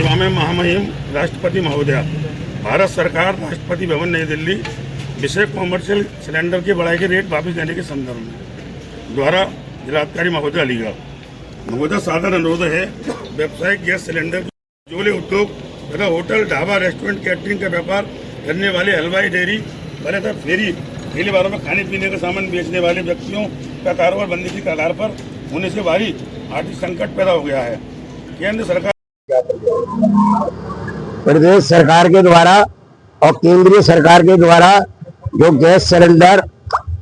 सेवा में महामहिम राष्ट्रपति महोदया, भारत सरकार राष्ट्रपति भवन नई दिल्ली विषय कॉमर्शियल सिलेंडर की बढ़ाई के रेट वापस देने के संदर्भ में द्वारा जिलाधिकारी महोदय अलीगढ़ महोदय सादर अनुरोध है। व्यावसायिक गैस सिलेंडर जोले उद्योग तथा होटल ढाबा रेस्टोरेंट कैटरिंग का व्यापार करने वाले हलवाई डेयरी वाले तथा फेरी ठेले वालों में खाने पीने का सामान बेचने वाले व्यक्तियों का कारोबार बंदी की कगार पर होने से भारी आर्थिक संकट पैदा हो गया है। केंद्र सरकार प्रदेश सरकार के द्वारा और केंद्रीय सरकार के द्वारा जो गैस सिलेंडर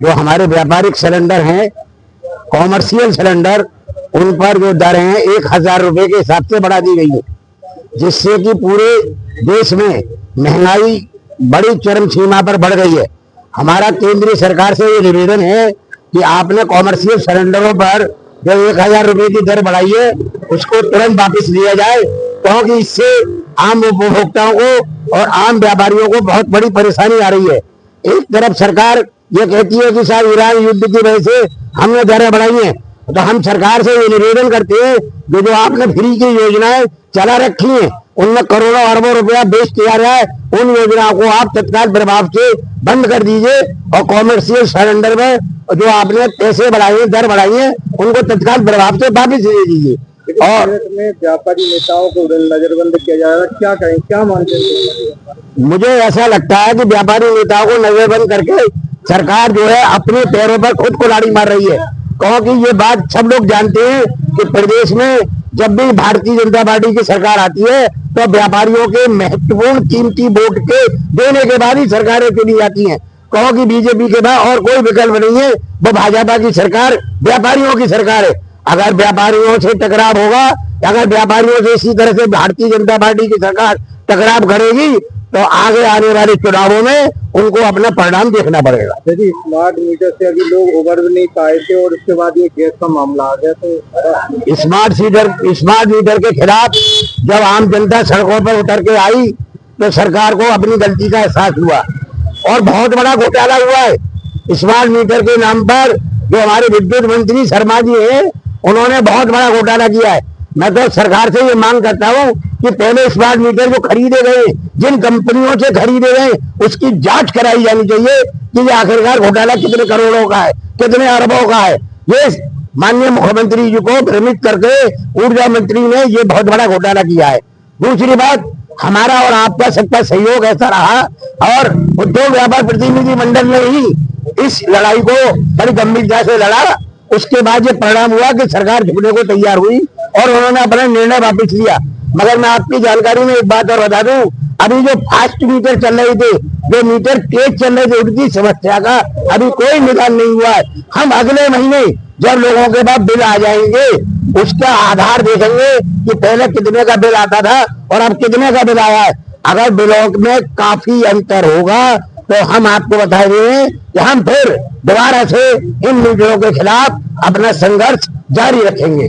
जो हमारे व्यापारिक सिलेंडर हैं, कॉमर्शियल सिलेंडर, उन पर जो दर हैं 1000 रुपए के हिसाब से बढ़ा दी गई है, जिससे कि पूरे देश में महंगाई बड़ी चरम सीमा पर बढ़ गई है। हमारा केंद्रीय सरकार से ये निवेदन है कि आपने कॉमर्शियल सिलेंडरों पर जो 1000 रुपए की दर बढ़ाई है उसको तुरंत वापस लिया जाए, क्योंकि इससे आम उपभोक्ताओं को और आम व्यापारियों को बहुत बड़ी परेशानी आ रही है। एक तरफ सरकार ये कहती है कि साहब ईरान युद्ध की वजह से हमने दरें बढ़ाई हैं, तो हम सरकार से ये निवेदन करते हैं कि जो आपने फ्री की योजनाएं चला रखी हैं उनमें करोड़ों अरबों रुपया बेच किया रहा है, उन योजनाओं को आप तत्काल प्रभाव से बंद कर दीजिए और कॉमर्शियल सिलेंडर में जो आपने पैसे बढ़ाए दर बढ़ाई है उनको तत्काल प्रभाव से वापिस दे दीजिए। और में व्यापारी नेताओं को नजरबंद किया जाएगा, क्या करें, क्या मानते हैं? मुझे ऐसा लगता है कि व्यापारी नेताओं को नजरबंद करके सरकार जो है अपने पैरों पर खुद कुल्हाड़ी मार रही है, क्योंकि ये बात सब लोग जानते हैं कि प्रदेश में जब भी भारतीय जनता पार्टी की सरकार आती है तो व्यापारियों के महत्वपूर्ण कीमती वोट के देने के बाद ही सरकारें चुनी जाती हैं, क्योंकि बीजेपी के बाद और कोई विकल्प नहीं है। वो भाजपा की सरकार व्यापारियों की सरकार है। अगर व्यापारियों से टकराव होगा, अगर व्यापारियों से इसी तरह से भारतीय जनता पार्टी की सरकार टकराव करेगी तो आगे आने वाले चुनावों में उनको अपना परिणाम देखना पड़ेगा। यदि स्मार्ट मीटर से अभी लोग उबर नहीं पाए थे और उसके बाद ये गैस का मामला आ गया, तो स्मार्ट मीटर के खिलाफ जब आम जनता सड़कों पर उतर के आई तो सरकार को अपनी गलती का एहसास हुआ और बहुत बड़ा घोटाला हुआ है स्मार्ट मीटर के नाम पर। जो हमारे विद्युत मंत्री शर्मा जी है, उन्होंने बहुत बड़ा घोटाला किया है। मैं तो सरकार से ये मांग करता हूँ कि पहले स्मार्ट मीटर जो खरीदे गए, जिन कंपनियों से खरीदे गए, उसकी जांच कराई जानी चाहिए कि ये आखिरकार घोटाला कितने करोड़ों का है, कितने अरबों का है। ये माननीय मुख्यमंत्री जी को भ्रमित करके ऊर्जा मंत्री ने ये बहुत बड़ा घोटाला किया है। दूसरी बात, हमारा और आपका सबका सहयोग ऐसा रहा और उद्योग व्यापार प्रतिनिधि मंडल ने ही इस लड़ाई को बड़ी गंभीरता से लड़ा। उसके बाद ये परिणाम हुआ कि सरकार झुकने को तैयार हुई और उन्होंने अपना निर्णय वापस लिया। मगर मैं आपकी जानकारी में एक बात और बता दूं, अभी जो फास्ट मीटर चल रहे थे, जो मीटर तेज चल रहे थे, उनकी समस्या का अभी कोई निदान नहीं हुआ है। हम अगले महीने जब लोगों के पास बिल आ जाएंगे उसका आधार देखेंगे कि पहले कितने का बिल आता था और अब कितने का बिल आया है। अगर बिलों में काफी अंतर होगा तो हम आपको बता रहे हैं कि हम फिर दोबारा से इन मीटरों के खिलाफ अपना संघर्ष जारी रखेंगे।